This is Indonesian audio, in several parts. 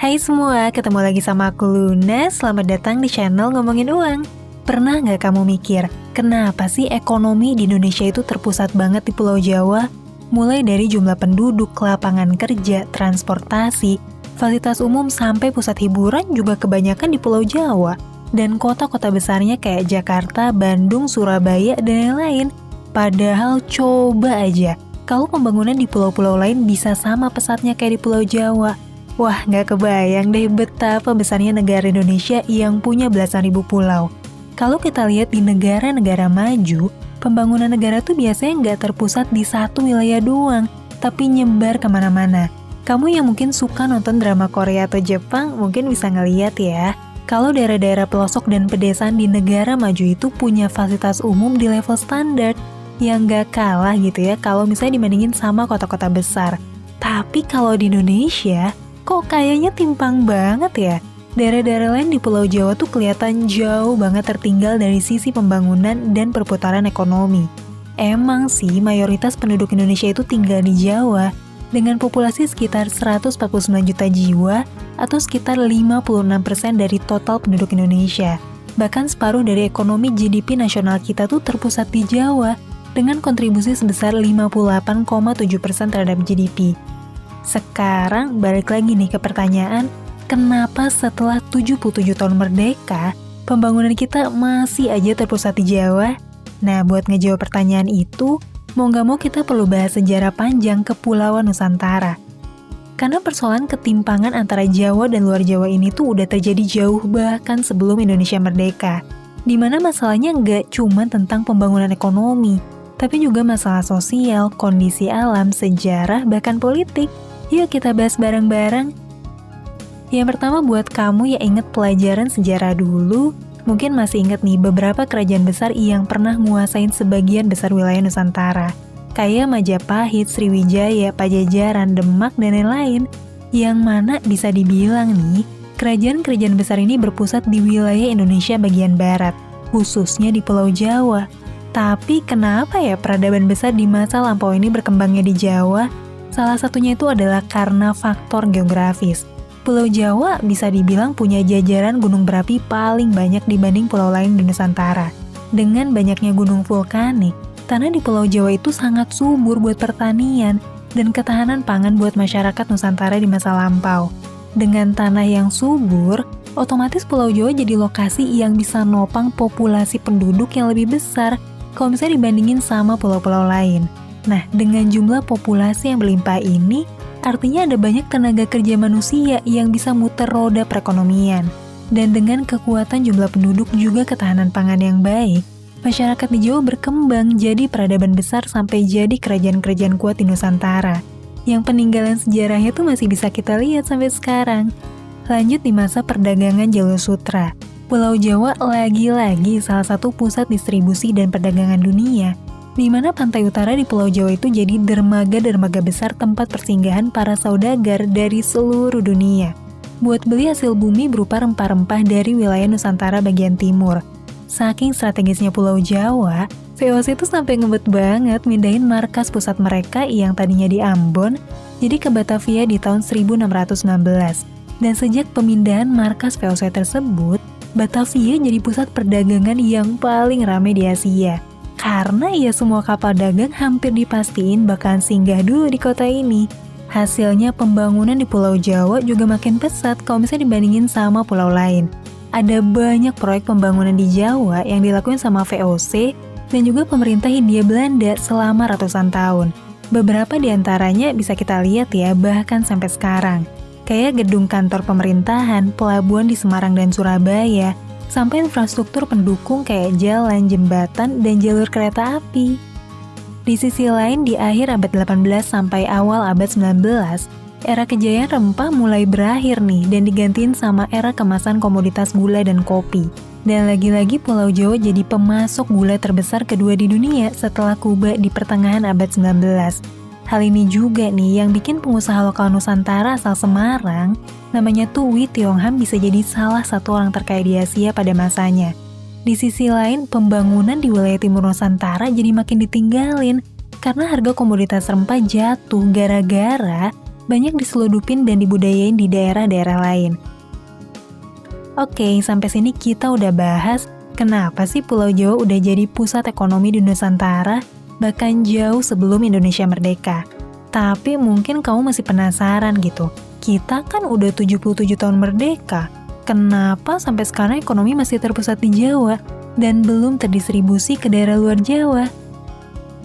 Hai semua, ketemu lagi sama aku Luna. Selamat datang di channel Ngomongin Uang. Pernah nggak kamu mikir, kenapa sih ekonomi di Indonesia itu terpusat banget di Pulau Jawa? Mulai dari jumlah penduduk, lapangan kerja, transportasi, fasilitas umum sampai pusat hiburan juga kebanyakan di Pulau Jawa. Dan kota-kota besarnya kayak Jakarta, Bandung, Surabaya, dan lain-lain. Padahal coba aja, kalau pembangunan di pulau-pulau lain bisa sama pesatnya kayak di Pulau Jawa. Wah, nggak kebayang deh betapa besarnya negara Indonesia yang punya belasan ribu pulau. Kalau kita lihat di negara-negara maju, pembangunan negara tuh biasanya nggak terpusat di satu wilayah doang, tapi nyebar kemana-mana. Kamu yang mungkin suka nonton drama Korea atau Jepang mungkin bisa ngeliat ya, kalau daerah-daerah pelosok dan pedesaan di negara maju itu punya fasilitas umum di level standar, yang nggak kalah gitu ya kalau misalnya dibandingin sama kota-kota besar. Tapi kalau di Indonesia, kok kayaknya timpang banget ya? Daerah-daerah lain di Pulau Jawa tuh kelihatan jauh banget tertinggal dari sisi pembangunan dan perputaran ekonomi. Emang sih mayoritas penduduk Indonesia itu tinggal di Jawa, dengan populasi sekitar 149 juta jiwa atau sekitar 56% dari total penduduk Indonesia. Bahkan separuh dari ekonomi GDP nasional kita tuh terpusat di Jawa, dengan kontribusi sebesar 58,7% terhadap GDP. Sekarang balik lagi nih ke pertanyaan, kenapa setelah 77 tahun merdeka, pembangunan kita masih aja terpusat di Jawa? Nah, buat ngejawab pertanyaan itu, mau nggak mau kita perlu bahas sejarah panjang Kepulauan Nusantara. Karena persoalan ketimpangan antara Jawa dan luar Jawa ini tuh udah terjadi jauh bahkan sebelum Indonesia merdeka. Dimana masalahnya nggak cuma tentang pembangunan ekonomi, tapi juga masalah sosial, kondisi alam, sejarah, bahkan politik. Yuk kita bahas bareng-bareng. Yang pertama buat kamu yang inget pelajaran sejarah dulu, mungkin masih inget nih beberapa kerajaan besar yang pernah nguasain sebagian besar wilayah Nusantara. Kayak Majapahit, Sriwijaya, Pajajaran, Demak, dan lain-lain. Yang mana bisa dibilang nih, kerajaan-kerajaan besar ini berpusat di wilayah Indonesia bagian barat, khususnya di Pulau Jawa. Tapi kenapa ya peradaban besar di masa lampau ini berkembangnya di Jawa? Salah satunya itu adalah karena faktor geografis. Pulau Jawa bisa dibilang punya jajaran gunung berapi paling banyak dibanding pulau lain di Nusantara. Dengan banyaknya gunung vulkanik, tanah di Pulau Jawa itu sangat subur buat pertanian dan ketahanan pangan buat masyarakat Nusantara di masa lampau. Dengan tanah yang subur, otomatis Pulau Jawa jadi lokasi yang bisa nopang populasi penduduk yang lebih besar kalau misalnya dibandingin sama pulau-pulau lain. Nah, dengan jumlah populasi yang berlimpah ini, artinya ada banyak tenaga kerja manusia yang bisa muter roda perekonomian. Dan dengan kekuatan jumlah penduduk juga ketahanan pangan yang baik, masyarakat di Jawa berkembang jadi peradaban besar sampai jadi kerajaan-kerajaan kuat di Nusantara. Yang peninggalan sejarahnya tuh masih bisa kita lihat sampai sekarang. Lanjut di masa perdagangan Jalur Sutra. Pulau Jawa lagi-lagi salah satu pusat distribusi dan perdagangan dunia, di mana pantai utara di Pulau Jawa itu jadi dermaga-dermaga besar tempat persinggahan para saudagar dari seluruh dunia, buat beli hasil bumi berupa rempah-rempah dari wilayah Nusantara bagian timur. Saking strategisnya Pulau Jawa, VOC itu sampai ngebet banget mindahin markas pusat mereka yang tadinya di Ambon, jadi ke Batavia di tahun 1616. Dan sejak pemindahan markas VOC tersebut, Batavia jadi pusat perdagangan yang paling ramai di Asia. Karena ya semua kapal dagang hampir dipastiin bakalan singgah dulu di kota ini. Hasilnya pembangunan di Pulau Jawa juga makin pesat kalau misalnya dibandingin sama pulau lain. Ada banyak proyek pembangunan di Jawa yang dilakuin sama VOC dan juga pemerintah Hindia Belanda selama ratusan tahun. Beberapa di antaranya bisa kita lihat ya bahkan sampai sekarang. Kayak gedung kantor pemerintahan, pelabuhan di Semarang dan Surabaya, sampai infrastruktur pendukung kayak jalan, jembatan, dan jalur kereta api. Di sisi lain, di akhir abad 18 sampai awal abad 19, era kejayaan rempah mulai berakhir nih dan digantiin sama era kemasan komoditas gula dan kopi. Dan lagi-lagi Pulau Jawa jadi pemasok gula terbesar kedua di dunia setelah Kuba di pertengahan abad 19. Hal ini juga nih yang bikin pengusaha lokal Nusantara asal Semarang, namanya tuh Wee Tiong Ham, bisa jadi salah satu orang terkaya di Asia pada masanya. Di sisi lain, pembangunan di wilayah timur Nusantara jadi makin ditinggalin karena harga komoditas rempah jatuh gara-gara banyak diseludupin dan dibudayain di daerah-daerah lain. Oke, sampai sini kita udah bahas kenapa sih Pulau Jawa udah jadi pusat ekonomi di Nusantara, bahkan jauh sebelum Indonesia merdeka. Tapi mungkin kamu masih penasaran gitu, kita kan udah 77 tahun merdeka, kenapa sampai sekarang ekonomi masih terpusat di Jawa dan belum terdistribusi ke daerah luar Jawa?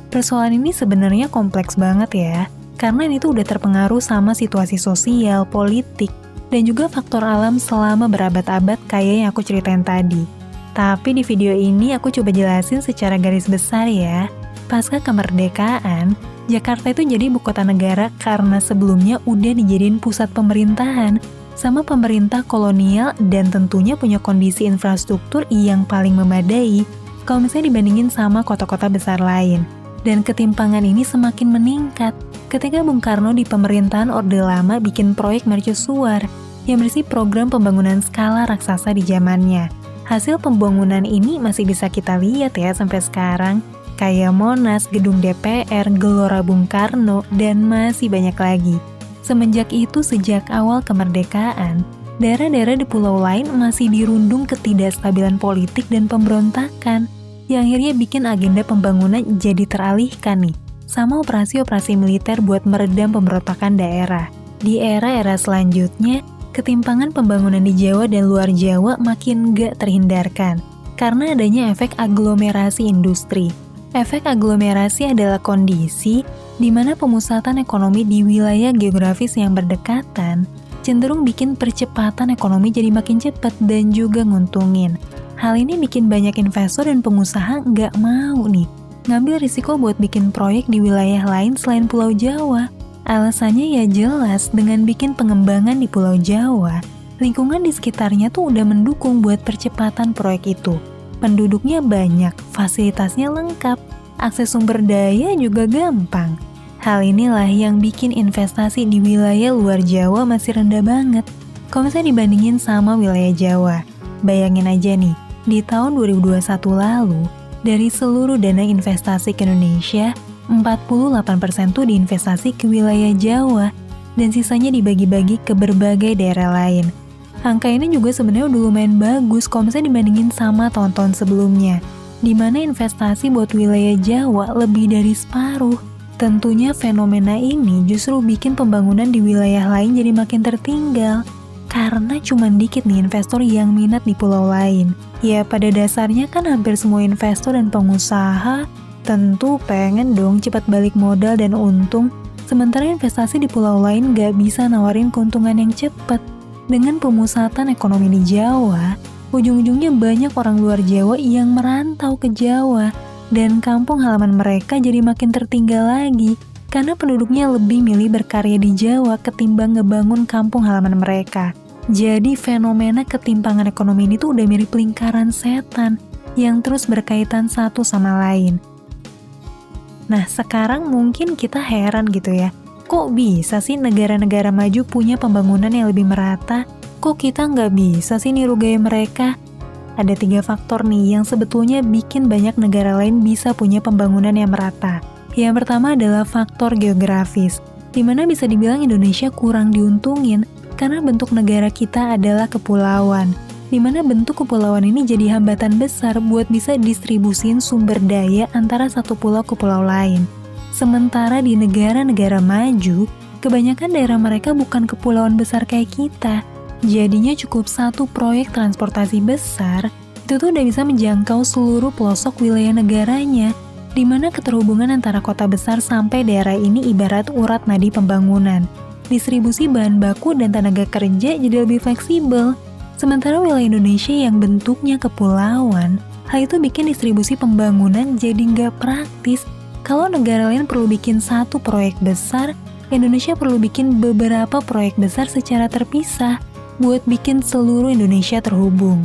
Persoalan ini sebenarnya kompleks banget ya, karena ini tuh udah terpengaruh sama situasi sosial, politik, dan juga faktor alam selama berabad-abad kayak yang aku ceritain tadi. Tapi di video ini aku coba jelasin secara garis besar ya. Pasca kemerdekaan, Jakarta itu jadi ibu kota negara karena sebelumnya udah dijadiin pusat pemerintahan sama pemerintah kolonial dan tentunya punya kondisi infrastruktur yang paling memadai kalau misalnya dibandingin sama kota-kota besar lain. Dan ketimpangan ini semakin meningkat ketika Bung Karno di pemerintahan Orde Lama bikin proyek mercusuar yang berisi program pembangunan skala raksasa di zamannya. Hasil pembangunan ini masih bisa kita lihat ya sampai sekarang, kayak Monas, Gedung DPR, Gelora Bung Karno, dan masih banyak lagi. Semenjak itu, sejak awal kemerdekaan, daerah-daerah di pulau lain masih dirundung ketidakstabilan politik dan pemberontakan, yang akhirnya bikin agenda pembangunan jadi teralihkan nih, sama operasi-operasi militer buat meredam pemberontakan daerah. Di era-era selanjutnya, ketimpangan pembangunan di Jawa dan luar Jawa makin gak terhindarkan, karena adanya efek aglomerasi industri. Efek aglomerasi adalah kondisi di mana pemusatan ekonomi di wilayah geografis yang berdekatan cenderung bikin percepatan ekonomi jadi makin cepat dan juga nguntungin. Hal ini bikin banyak investor dan pengusaha nggak mau nih ngambil risiko buat bikin proyek di wilayah lain selain Pulau Jawa. Alasannya ya jelas, dengan bikin pengembangan di Pulau Jawa, lingkungan di sekitarnya tuh udah mendukung buat percepatan proyek itu. Penduduknya banyak, fasilitasnya lengkap, akses sumber daya juga gampang. Hal inilah yang bikin investasi di wilayah luar Jawa masih rendah banget kalau misalnya dibandingin sama wilayah Jawa. Bayangin aja nih, di tahun 2021 lalu, dari seluruh dana investasi ke Indonesia, 48% tuh diinvestasi ke wilayah Jawa, dan sisanya dibagi-bagi ke berbagai daerah lain. Angka ini juga sebenarnya udah lumayan bagus kalau misalnya dibandingin sama tahun-tahun sebelumnya, di mana investasi buat wilayah Jawa lebih dari separuh. Tentunya fenomena ini justru bikin pembangunan di wilayah lain jadi makin tertinggal, karena cuma dikit nih investor yang minat di pulau lain. Ya pada dasarnya kan hampir semua investor dan pengusaha tentu pengen dong cepat balik modal dan untung, sementara investasi di pulau lain gak bisa nawarin keuntungan yang cepat. Dengan pemusatan ekonomi di Jawa, ujung-ujungnya banyak orang luar Jawa yang merantau ke Jawa, dan kampung halaman mereka jadi makin tertinggal lagi, karena penduduknya lebih milih berkarya di Jawa ketimbang ngebangun kampung halaman mereka. Jadi fenomena ketimpangan ekonomi ini tuh udah mirip lingkaran setan yang terus berkaitan satu sama lain. Nah sekarang mungkin kita heran gitu ya, kok bisa sih negara-negara maju punya pembangunan yang lebih merata? Kok kita nggak bisa sih niru gaya mereka? Ada 3 faktor nih yang sebetulnya bikin banyak negara lain bisa punya pembangunan yang merata. Yang pertama adalah faktor geografis, di mana bisa dibilang Indonesia kurang diuntungin karena bentuk negara kita adalah kepulauan, di mana bentuk kepulauan ini jadi hambatan besar buat bisa distribusin sumber daya antara satu pulau ke pulau lain. Sementara di negara-negara maju, kebanyakan daerah mereka bukan kepulauan besar kayak kita. Jadinya cukup satu proyek transportasi besar, itu tuh udah bisa menjangkau seluruh pelosok wilayah negaranya, di mana keterhubungan antara kota besar sampai daerah ini ibarat urat nadi pembangunan. Distribusi bahan baku dan tenaga kerja jadi lebih fleksibel. Sementara wilayah Indonesia yang bentuknya kepulauan, hal itu bikin distribusi pembangunan jadi nggak praktis. Kalau negara lain perlu bikin satu proyek besar, Indonesia perlu bikin beberapa proyek besar secara terpisah buat bikin seluruh Indonesia terhubung.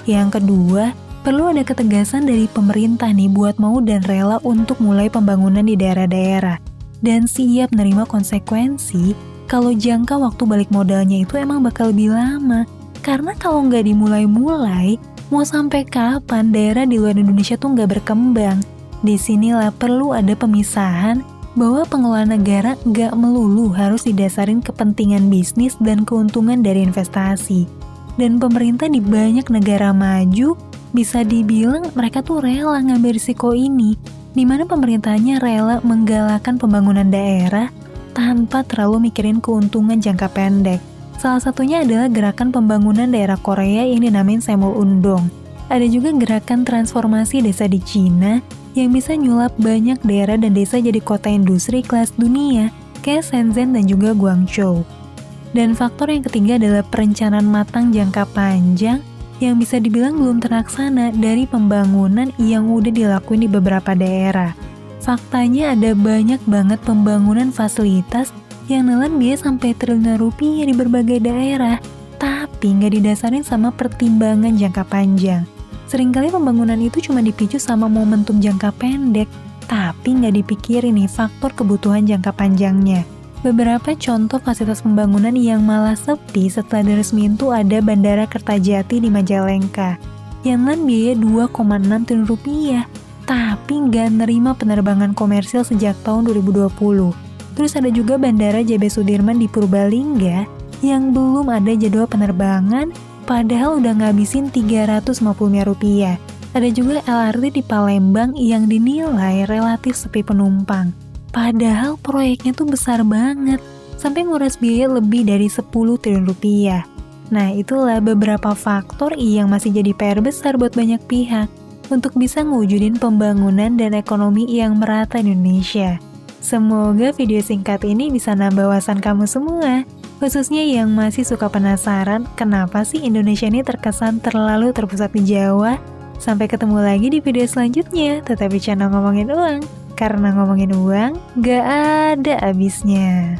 Yang kedua, perlu ada ketegasan dari pemerintah nih buat mau dan rela untuk mulai pembangunan di daerah-daerah, dan siap menerima konsekuensi kalau jangka waktu balik modalnya itu emang bakal lebih lama. Karena kalau nggak dimulai-mulai, mau sampai kapan daerah di luar Indonesia tuh nggak berkembang? Disinilah perlu ada pemisahan bahwa pengelolaan negara nggak melulu harus didasarin kepentingan bisnis dan keuntungan dari investasi. Dan pemerintah di banyak negara maju bisa dibilang mereka tuh rela ngambil risiko ini, di mana pemerintahnya rela menggalakkan pembangunan daerah tanpa terlalu mikirin keuntungan jangka pendek. Salah satunya adalah gerakan pembangunan daerah Korea yang dinamain Semul Undong. Ada juga gerakan transformasi desa di Cina yang bisa nyulap banyak daerah dan desa jadi kota industri kelas dunia, kayak Shenzhen dan juga Guangzhou. Dan faktor yang ketiga adalah perencanaan matang jangka panjang yang bisa dibilang belum terlaksana dari pembangunan yang udah dilakuin di beberapa daerah. Faktanya ada banyak banget pembangunan fasilitas yang nelan biaya sampai triliunan rupiah di berbagai daerah, tapi nggak didasarin sama pertimbangan jangka panjang. Seringkali pembangunan itu cuma dipicu sama momentum jangka pendek, tapi nggak dipikirin nih faktor kebutuhan jangka panjangnya. Beberapa contoh fasilitas pembangunan yang malah sepi setelah diresmiin tuh ada Bandara Kertajati di Majalengka, yang nelan biaya 2,6 triliun rupiah, tapi nggak nerima penerbangan komersil sejak tahun 2020. Terus ada juga Bandara JB Sudirman di Purbalingga, yang belum ada jadwal penerbangan, padahal udah ngabisin 350 miliar rupiah. Ada juga LRT di Palembang yang dinilai relatif sepi penumpang. Padahal proyeknya tuh besar banget, sampai nguras biaya lebih dari 10 triliun rupiah. Nah, itulah beberapa faktor yang masih jadi PR besar buat banyak pihak untuk bisa ngewujudin pembangunan dan ekonomi yang merata di Indonesia. Semoga video singkat ini bisa nambah wawasan kamu semua, khususnya yang masih suka penasaran kenapa sih Indonesia ini terkesan terlalu terpusat di Jawa. Sampai ketemu lagi di video selanjutnya, tetap di channel Ngomongin Uang, karena ngomongin uang gak ada habisnya.